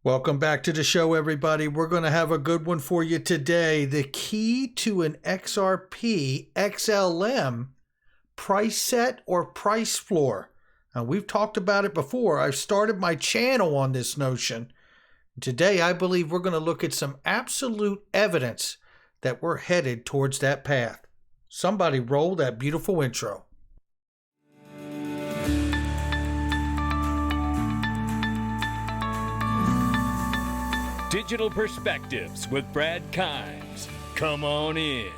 Welcome back to the show, everybody. We're going to have a good one for you today. The key to an XRP XLM price set or price floor. Now, we've talked about it before. I've started my channel on this notion. Today, I believe we're going to look at some absolute evidence that we're headed towards that path. Somebody roll that beautiful intro. Digital Perspectives with Brad Kimes. Come on in.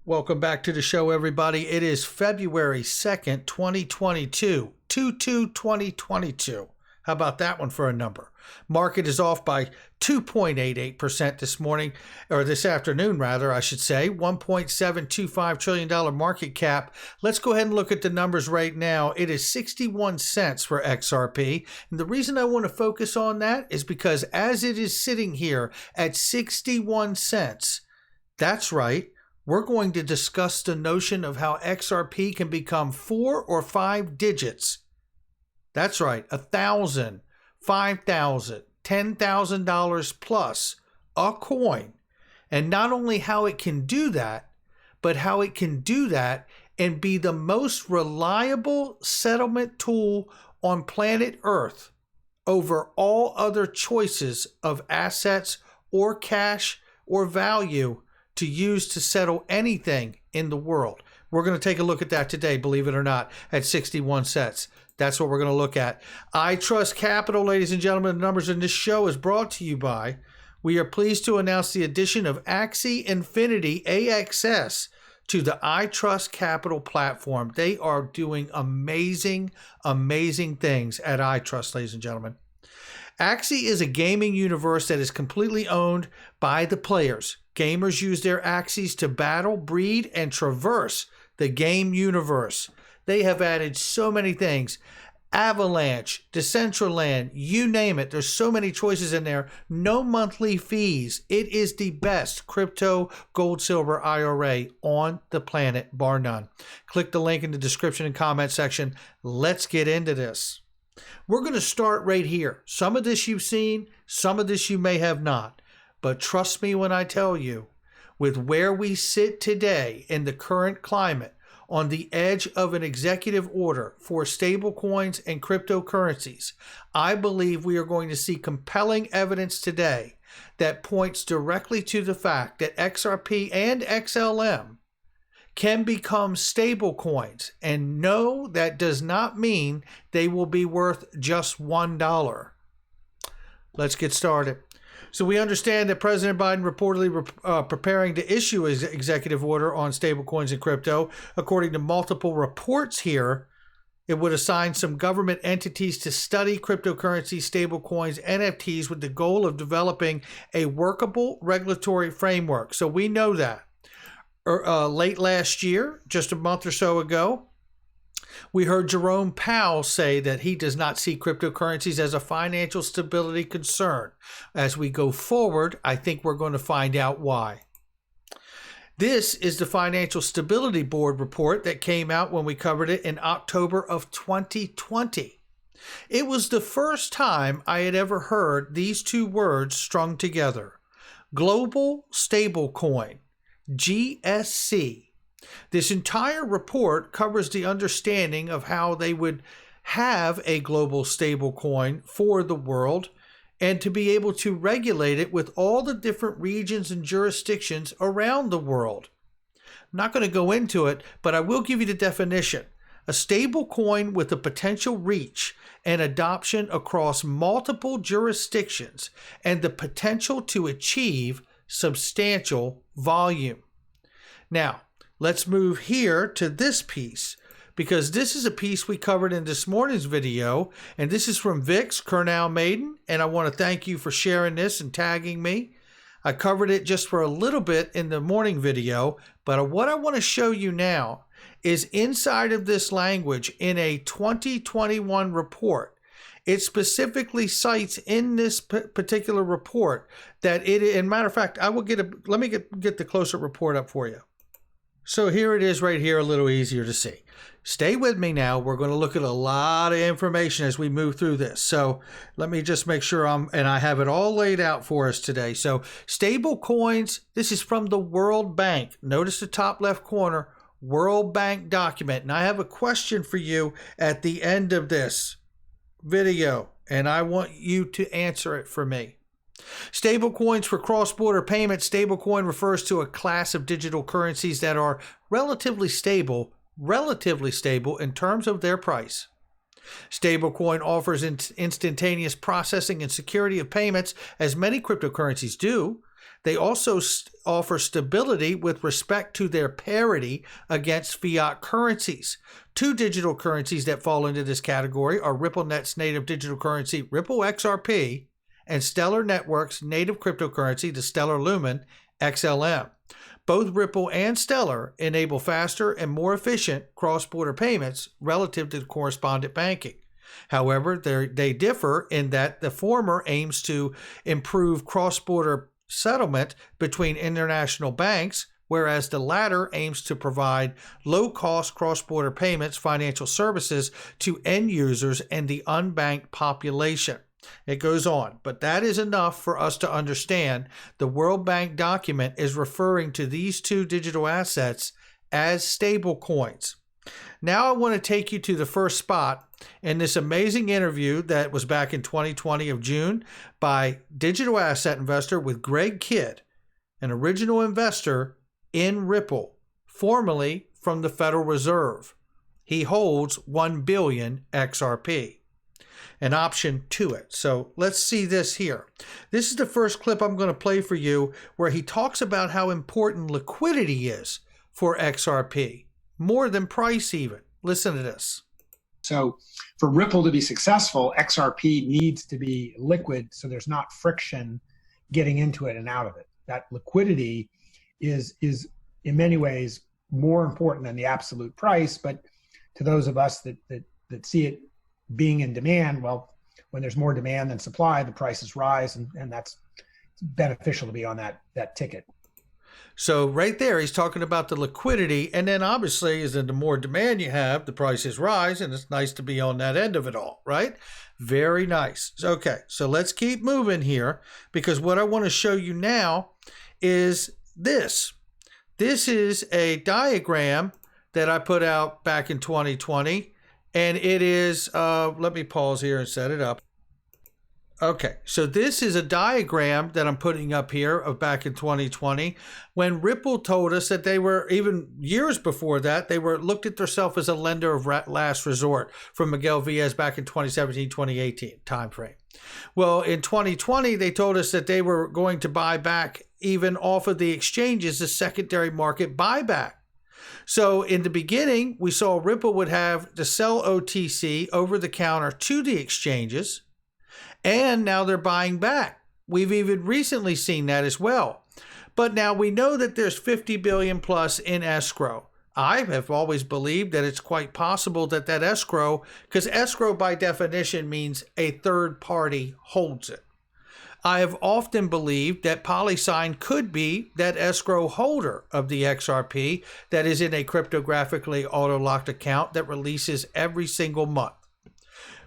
Welcome back to the show, everybody. It is February 2nd, 2022. 2/2/2022. How about that one for a number? Market is off by 2.88% this morning, or this afternoon, rather, I should say. $1.725 trillion market cap. Let's go ahead and look at the numbers right now. It is 61 cents for XRP. And the reason I want to focus on that is because as it is sitting here at 61 cents, that's right, we're going to discuss the notion of how XRP can become 4 or 5 digits. That's right, $1,000, $5,000, $10,000 plus a coin. And not only how it can do that, but how it can do that and be the most reliable settlement tool on planet Earth over all other choices of assets or cash or value to use to settle anything in the world. We're going to take a look at that today, believe it or not, at 61 cents. That's what we're going to look at. I Trust Capital, ladies and gentlemen. The numbers in this show is brought to you by. We are pleased to announce the addition of Axie Infinity AXS to the I Trust Capital platform. They are doing amazing, amazing things at I Trust, ladies and gentlemen. Axie is a gaming universe that is completely owned by the players. Gamers use their Axies to battle, breed, and traverse the game universe. They have added so many things. Avalanche, Decentraland, you name it. There's so many choices in there. No monthly fees. It is the best crypto gold silver IRA on the planet, bar none. Click the link in the description and comment section. Let's get into this. We're going to start right here. Some of this you've seen, some of this you may have not. But trust me when I tell you, with where we sit today in the current climate, on the edge of an executive order for stablecoins and cryptocurrencies, I believe we are going to see compelling evidence today that points directly to the fact that XRP and XLM can become stablecoins. And no, that does not mean they will be worth just $1. Let's get started. So we understand that President Biden reportedly preparing to issue his executive order on stablecoins and crypto. According to multiple reports here, it would assign some government entities to study cryptocurrency, stablecoins, NFTs with the goal of developing a workable regulatory framework. So we know that. Late last year, just a month or so ago, we heard Jerome Powell say that he does not see cryptocurrencies as a financial stability concern. As we go forward, I think we're going to find out why. This is the Financial Stability Board report that came out when we covered it in October of 2020. It was the first time I had ever heard these two words strung together. Global Stablecoin, GSC. This entire report covers the understanding of how they would have a global stablecoin for the world and to be able to regulate it with all the different regions and jurisdictions around the world. I'm not going to go into it, but I will give you the definition. A stablecoin with the potential reach and adoption across multiple jurisdictions and the potential to achieve substantial volume. Now, let's move here to this piece, because this is a piece we covered in this morning's video, and this is from Vix Kernal Maiden, and I want to thank you for sharing this and tagging me. I covered it just for a little bit in the morning video, but what I want to show you now is inside of this language in a 2021 report. It specifically cites in this particular report that it, and matter of fact, I will let me get the closer report up for you. So here it is right here, a little easier to see. Stay with me now. We're going to look at a lot of information as we move through this. So let me just make sure I have it all laid out for us today. So stable coins, this is from the World Bank. Notice the top left corner, World Bank document. And I have a question for you at the end of this video, and I want you to answer it for me. Stable coins for cross-border payments. Stablecoin refers to a class of digital currencies that are relatively stable in terms of their price. Stablecoin offers instantaneous processing and security of payments, as many cryptocurrencies do. They also offer stability with respect to their parity against fiat currencies. Two digital currencies that fall into this category are RippleNet's native digital currency, Ripple XRP, and Stellar Networks' native cryptocurrency, the Stellar Lumen, XLM. Both Ripple and Stellar enable faster and more efficient cross-border payments relative to correspondent banking. However, they differ in that the former aims to improve cross-border settlement between international banks, whereas the latter aims to provide low-cost cross-border payments, financial services to end users and the unbanked population. It goes on, but that is enough for us to understand the World Bank document is referring to these two digital assets as stable coins. Now I want to take you to the first spot in this amazing interview that was back in 2020 of June by digital asset investor with Greg Kitt, an original investor in Ripple, formerly from the Federal Reserve. He holds 1 billion XRP. An option to it. So let's see this here. This is the first clip I'm going to play for you where he talks about how important liquidity is for XRP, more than price even. Listen to this. So for Ripple to be successful, XRP needs to be liquid so there's not friction getting into it and out of it. That liquidity is in many ways more important than the absolute price, but to those of us that see it being in demand, well, when there's more demand than supply, the prices rise, and that's beneficial to be on that ticket. So right there, he's talking about the liquidity, and then obviously, as the more demand you have, the prices rise, and it's nice to be on that end of it all, right? Very nice. Okay, so let's keep moving here, because what I want to show you now is this. This is a diagram that I put out back in 2020. And it is, let me pause here and set it up. Okay, so this is a diagram that I'm putting up here of back in 2020 when Ripple told us that they were, even years before that, they were looked at themselves as a lender of last resort from Miguel Villas back in 2017, 2018 timeframe. Well, in 2020, they told us that they were going to buy back even off of the exchanges, the secondary market buyback. So in the beginning, we saw Ripple would have to sell OTC over the counter to the exchanges, and now they're buying back. We've even recently seen that as well. But now we know that there's 50 billion plus in escrow. I have always believed that it's quite possible that escrow, because escrow by definition means a third party holds it. I have often believed that PolySign could be that escrow holder of the XRP that is in a cryptographically auto-locked account that releases every single month.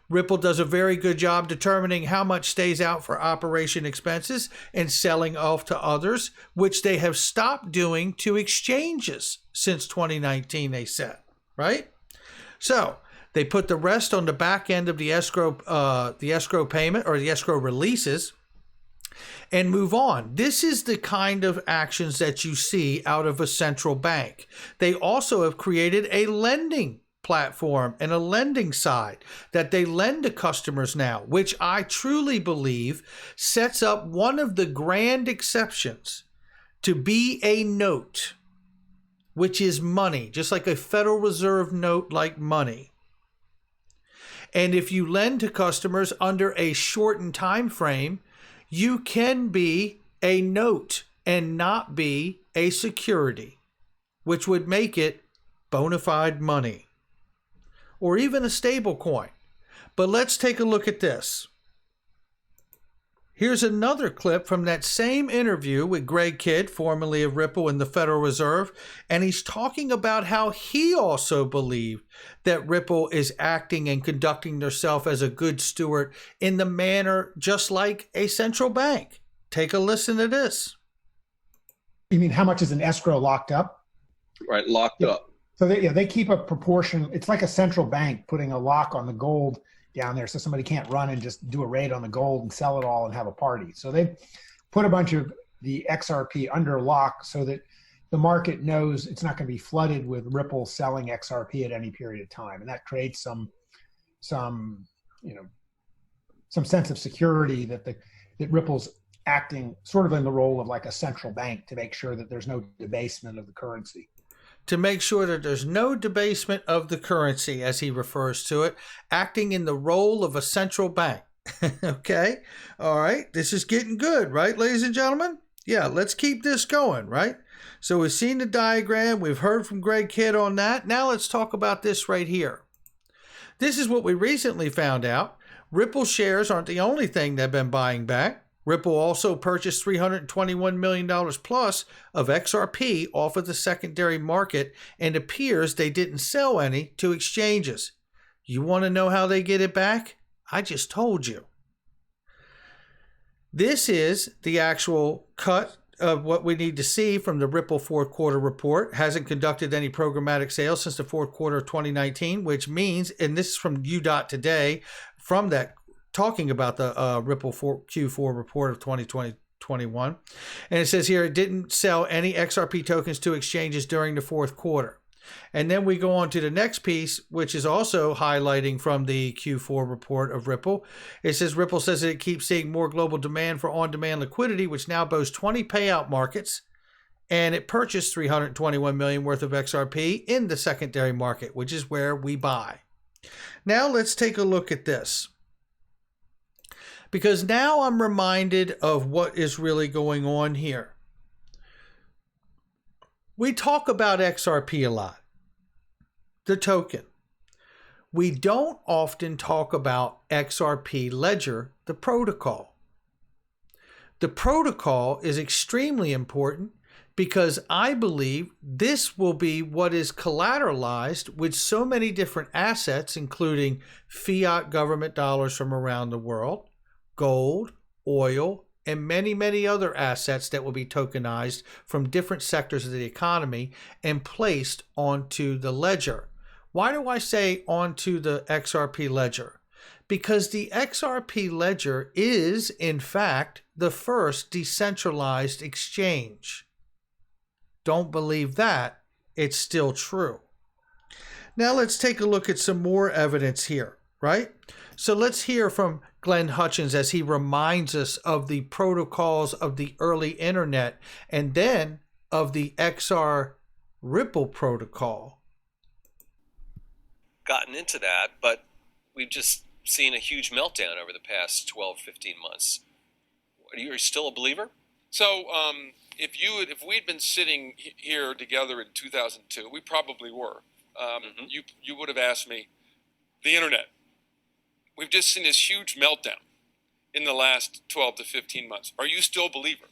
Ripple does a very good job determining how much stays out for operation expenses and selling off to others, which they have stopped doing to exchanges since 2019, they said, right? So they put the rest on the back end of the escrow payment or the escrow releases, and move on. This is the kind of actions that you see out of a central bank. They also have created a lending platform and a lending side that they lend to customers now, which I truly believe sets up one of the grand exceptions to be a note, which is money, just like a Federal Reserve note like money. And if you lend to customers under a shortened time frame, you can be a note and not be a security, which would make it bona fide money or even a stable coin. But let's take a look at this. Here's another clip from that same interview with Greg Kitt, formerly of Ripple and the Federal Reserve, and he's talking about how he also believed that Ripple is acting and conducting themselves as a good steward in the manner just like a central bank. Take a listen to this. You mean how much is an escrow locked up? Right, locked up. So they keep a proportion. It's like a central bank putting a lock on the gold down there so somebody can't run and just do a raid on the gold and sell it all and have a party. So they put a bunch of the XRP under lock so that the market knows it's not going to be flooded with Ripple selling XRP at any period of time. And that creates some sense of security that Ripple's acting sort of in the role of like a central bank to make sure that there's no debasement of the currency. To make sure that there's no debasement of the currency, as he refers to it, acting in the role of a central bank. Okay? All right. This is getting good, right, ladies and gentlemen? Yeah, let's keep this going, right? So we've seen the diagram. We've heard from Greg Kitt on that. Now let's talk about this right here. This is what we recently found out. Ripple shares aren't the only thing they've been buying back. Ripple also purchased $321 million plus of XRP off of the secondary market, and appears they didn't sell any to exchanges. You want to know how they get it back? I just told you. This is the actual cut of what we need to see from the Ripple fourth quarter report. Hasn't conducted any programmatic sales since the fourth quarter of 2019, which means, and this is from UDOT today, from that talking about the Ripple Q4 report of 2020-21. And it says here it didn't sell any XRP tokens to exchanges during the fourth quarter. And then we go on to the next piece, which is also highlighting from the Q4 report of Ripple. It says Ripple says that it keeps seeing more global demand for on-demand liquidity, which now boasts 20 payout markets. And it purchased $321 million worth of XRP in the secondary market, which is where we buy. Now let's take a look at this. Because now I'm reminded of what is really going on here. We talk about XRP a lot, the token. We don't often talk about XRP Ledger, the protocol. The protocol is extremely important because I believe this will be what is collateralized with so many different assets, including fiat government dollars from around the world, gold, oil, and many, many other assets that will be tokenized from different sectors of the economy and placed onto the ledger. Why do I say onto the XRP ledger? Because the XRP ledger is, in fact, the first decentralized exchange. Don't believe that, it's still true. Now let's take a look at some more evidence here, right? So let's hear from Glenn Hutchins as he reminds us of the protocols of the early internet and then of the XR Ripple protocol. Gotten into that, but we've just seen a huge meltdown over the past 12, 15 months. Are you still a believer? So if we'd been sitting here together in 2002, we probably were. You would have asked me, the internet. We've just seen this huge meltdown in the last 12 to 15 months. Are you still a believer?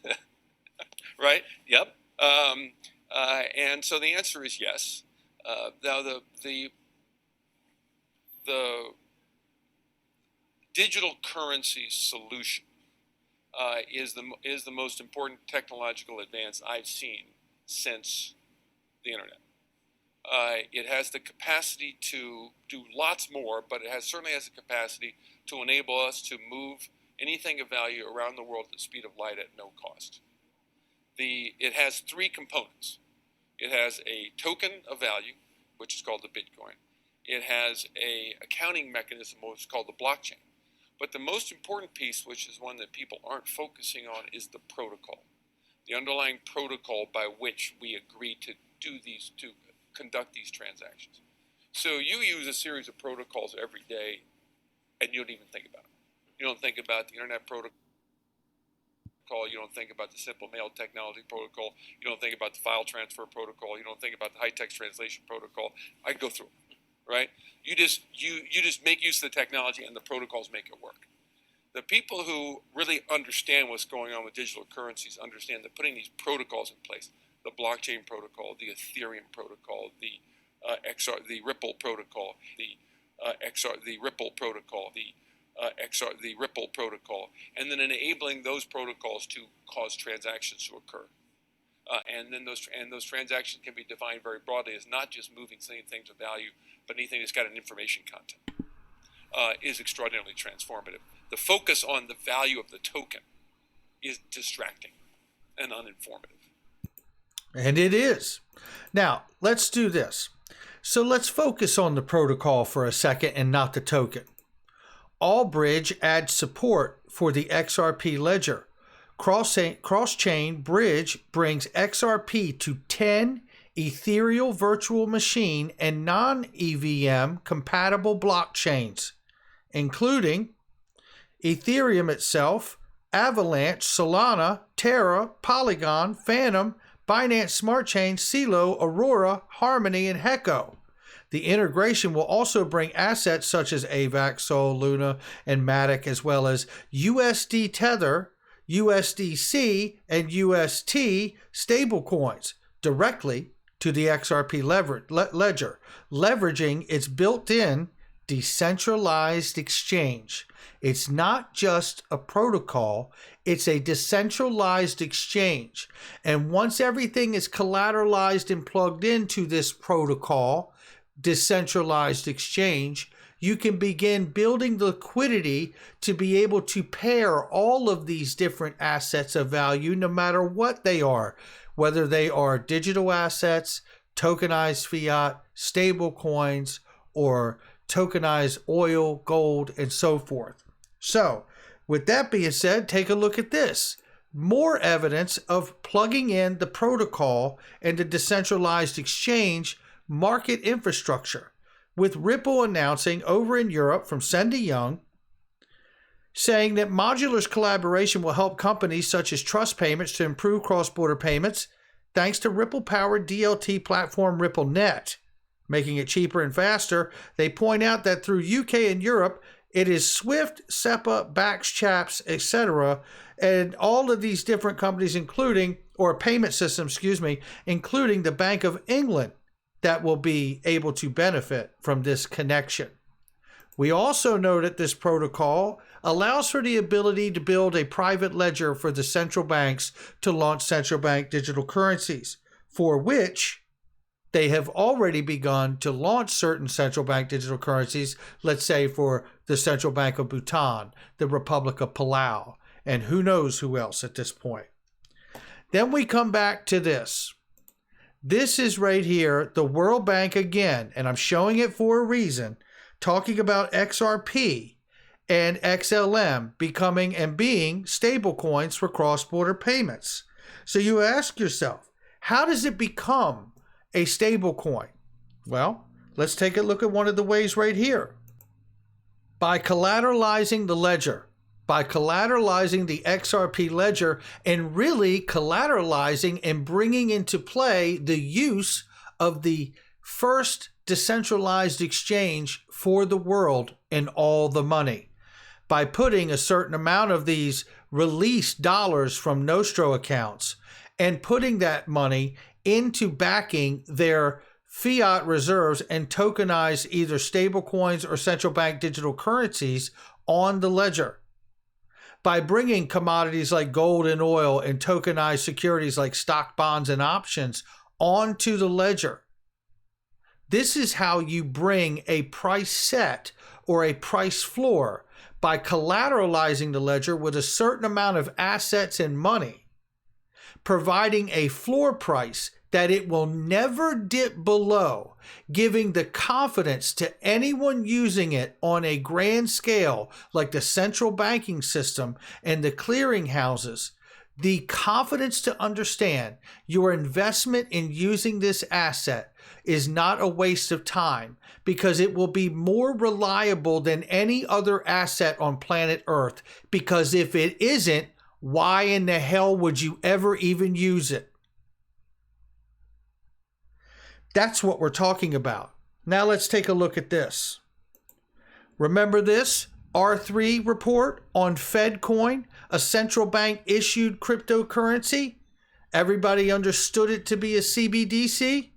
Right? Yep. And so the answer is yes. Now the digital currency solution is the most important technological advance I've seen since the internet. It has the capacity to do lots more, but it certainly has the capacity to enable us to move anything of value around the world at the speed of light at no cost. It has three components. It has a token of value, which is called the Bitcoin. It has an accounting mechanism, which is called the blockchain. But the most important piece, which is one that people aren't focusing on, is the protocol, the underlying protocol by which we agree to conduct these transactions. So you use a series of protocols every day, and you don't even think about it. You don't think about the internet protocol. You don't think about the simple mail technology protocol. You don't think about the file transfer protocol. You don't think about the high text translation protocol. I go through it, right? You just make use of the technology, and the protocols make it work. The people who really understand what's going on with digital currencies understand that putting these protocols in place, the blockchain protocol, the Ethereum protocol, the the Ripple protocol, the Ripple protocol, the Ripple protocol, and then enabling those protocols to cause transactions to occur. And then those transactions can be defined very broadly as not just moving things of value, but anything that's got an information content, is extraordinarily transformative. The focus on the value of the token is distracting and uninformative. And it is. Now, let's do this. So let's focus on the protocol for a second and not the token. Bridge adds support for the XRP Ledger. CrossChain Bridge brings XRP to 10 ethereal virtual machine and non-EVM compatible blockchains, including Ethereum itself, Avalanche, Solana, Terra, Polygon, Phantom, Binance Smart Chain, CeeLo, Aurora, Harmony, and Hecko. The integration will also bring assets such as AVAX, Sol, Luna, and Matic, as well as USD Tether, USDC, and UST stablecoins directly to the XRP Ledger, leveraging its built-in decentralized exchange. It's not just a protocol, it's a decentralized exchange. And once everything is collateralized and plugged into this protocol, decentralized exchange, you can begin building the liquidity to be able to pair all of these different assets of value, no matter what they are, whether they are digital assets, tokenized fiat, stable coins, or tokenized oil, gold, and so forth. So, with that being said, take a look at this. More evidence of plugging in the protocol and the decentralized exchange market infrastructure, with Ripple announcing over in Europe from Cindy Young, saying that Modular's collaboration will help companies such as Trust Payments to improve cross-border payments thanks to Ripple-powered DLT platform RippleNet, making it cheaper and faster. They point out that through UK and Europe, it is Swift, SEPA, Bax, Chaps, etc., and all of these different companies, including the Bank of England, that will be able to benefit from this connection. We also know that this protocol allows for the ability to build a private ledger for the central banks to launch central bank digital currencies, for which they have already begun to launch certain central bank digital currencies, let's say for the Central Bank of Bhutan, the Republic of Palau, and who knows who else at this point. Then we come back to this. This is right here, the World Bank again, and I'm showing it for a reason, talking about XRP and XLM becoming and being stable coins for cross-border payments. So you ask yourself, how does it become a stable coin? Well, let's take a look at one of the ways right here. By collateralizing the ledger, by collateralizing the XRP Ledger, and really collateralizing and bringing into play the use of the first decentralized exchange for the world and all the money. By putting a certain amount of these released dollars from Nostro accounts and putting that money into backing their fiat reserves and tokenize either stable coins or central bank digital currencies on the ledger. By bringing commodities like gold and oil and tokenized securities like stock, bonds, and options onto the ledger. This is how you bring a price set or a price floor, by collateralizing the ledger with a certain amount of assets and money, providing a floor price that it will never dip below, giving the confidence to anyone using it on a grand scale, like the central banking system and the clearing houses, the confidence to understand your investment in using this asset is not a waste of time, because it will be more reliable than any other asset on planet Earth. Because if it isn't, why in the hell would you ever even use it? That's what we're talking about. Now let's take a look at this. Remember this? R3 report on Fedcoin, a central bank issued cryptocurrency? Everybody understood it to be a CBDC.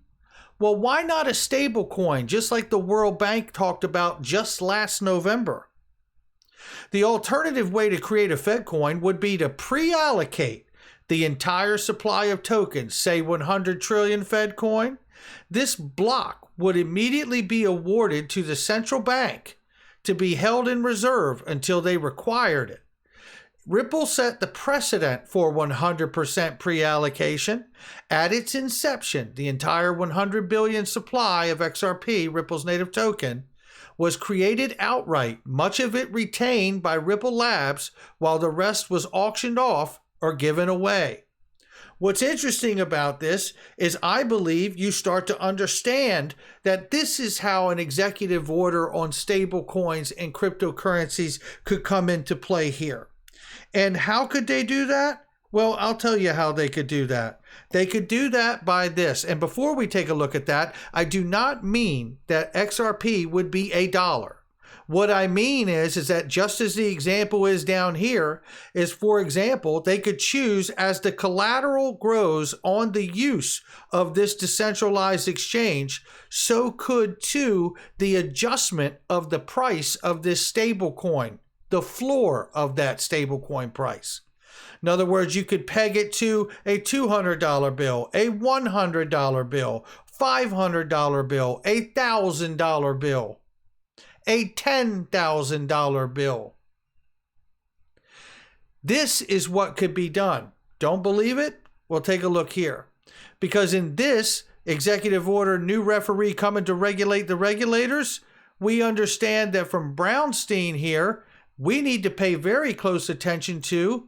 Well, why not a stable coin, just like the World Bank talked about just last November? The alternative way to create a Fedcoin would be to pre-allocate the entire supply of tokens, say 100 trillion Fedcoin. This block would immediately be awarded to the central bank to be held in reserve until they required it. Ripple set the precedent for 100% pre-allocation. At its inception, the entire 100 billion supply of XRP, Ripple's native token, was created outright, much of it retained by Ripple Labs, while the rest was auctioned off or given away. What's interesting about this is I believe you start to understand that this is how an executive order on stable coins and cryptocurrencies could come into play here. And how could they do that? Well, I'll tell you how they could do that. They could do that by this. And before we take a look at that, I do not mean that XRP would be $1. What I mean is that just as the example is down here, is for example, they could choose as the collateral grows on the use of this decentralized exchange, so could too the adjustment of the price of this stable coin, the floor of that stablecoin price. In other words, you could peg it to a $200 bill, a $100 bill, $500 bill, a $1,000 bill, a $10,000 bill. This is what could be done. Don't believe it? Well, take a look here. Because in this executive order, new referee coming to regulate the regulators, we understand that from Brownstein here, we need to pay very close attention to,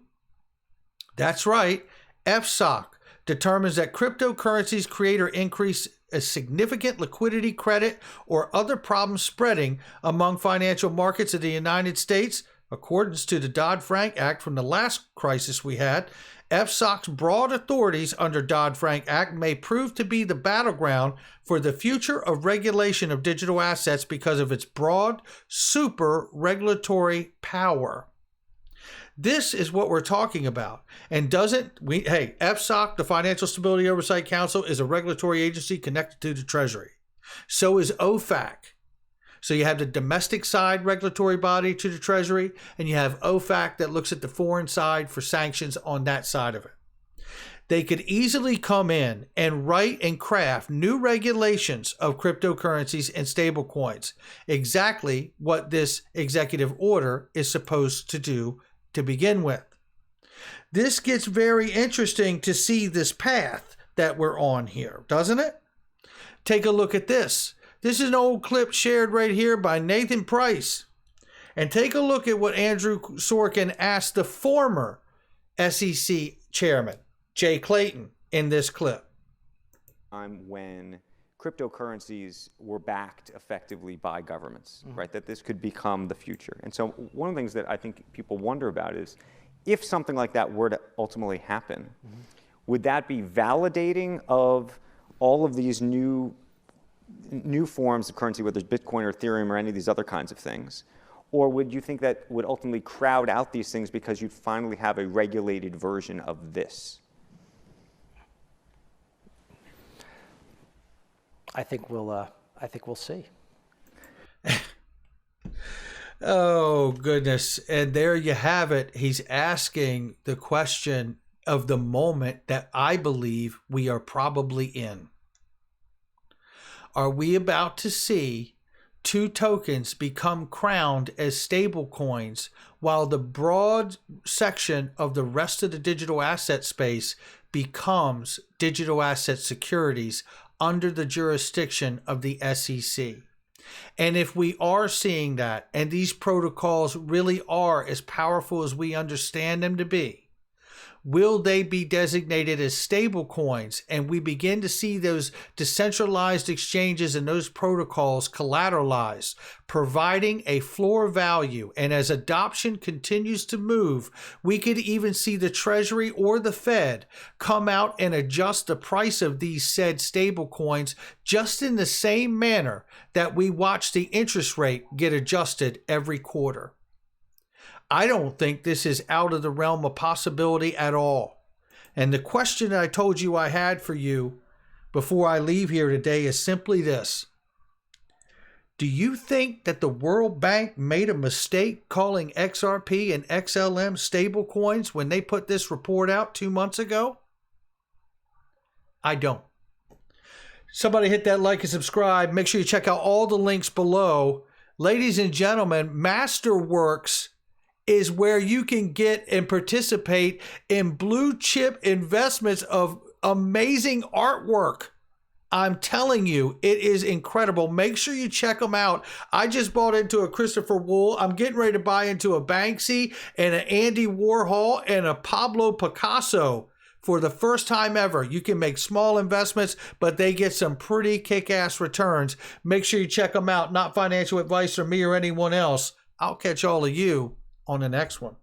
that's right, FSOC determines that cryptocurrencies create or increase a significant liquidity, credit, or other problems spreading among financial markets of the United States, accordance to the Dodd-Frank Act from the last crisis we had. FSOC's broad authorities under Dodd-Frank Act may prove to be the battleground for the future of regulation of digital assets because of its broad, super regulatory power. This is what we're talking about. And FSOC, the Financial Stability Oversight Council, is a regulatory agency connected to the Treasury. So is OFAC. So you have the domestic side regulatory body to the Treasury, and you have OFAC that looks at the foreign side for sanctions on that side of it. They could easily come in and write and craft new regulations of cryptocurrencies and stablecoins, exactly what this executive order is supposed to do to begin with. This gets very interesting to see this path that we're on here, doesn't it? Take a look at this. This is an old clip shared right here by Nathan Price. And take a look at what Andrew Sorkin asked the former SEC chairman, Jay Clayton, in this clip. When cryptocurrencies were backed effectively by governments, right? That this could become the future. And so one of the things that I think people wonder about is if something like that were to ultimately happen, would that be validating of all of these new forms of currency, whether it's Bitcoin or Ethereum or any of these other kinds of things? Or would you think that would ultimately crowd out these things because you'd finally have a regulated version of this? I think we'll see. Oh, goodness. And there you have it. He's asking the question of the moment that I believe we are probably in. Are we about to see two tokens become crowned as stable coins while the broad section of the rest of the digital asset space becomes digital asset securities under the jurisdiction of the SEC? And if we are seeing that, and these protocols really are as powerful as we understand them to be, will they be designated as stable coins and we begin to see those decentralized exchanges and those protocols collateralized, providing a floor value? And as adoption continues to move, we could even see the Treasury or the Fed come out and adjust the price of these said stable coins just in the same manner that we watch the interest rate get adjusted every quarter. I don't think this is out of the realm of possibility at all. And the question that I told you I had for you before I leave here today is simply this. Do you think that the World Bank made a mistake calling XRP and XLM stablecoins when they put this report out 2 months ago? I don't. Somebody hit that like and subscribe. Make sure you check out all the links below. Ladies and gentlemen, Masterworks is where you can get and participate in blue chip investments of amazing artwork. I'm telling you, it is incredible. Make sure you check them out. I just bought into a Christopher Wool. I'm getting ready to buy into a Banksy and an Andy Warhol and a Pablo Picasso for the first time ever. You can make small investments, but they get some pretty kick-ass returns. Make sure you check them out. Not financial advice from me or anyone else. I'll catch all of you on the next one.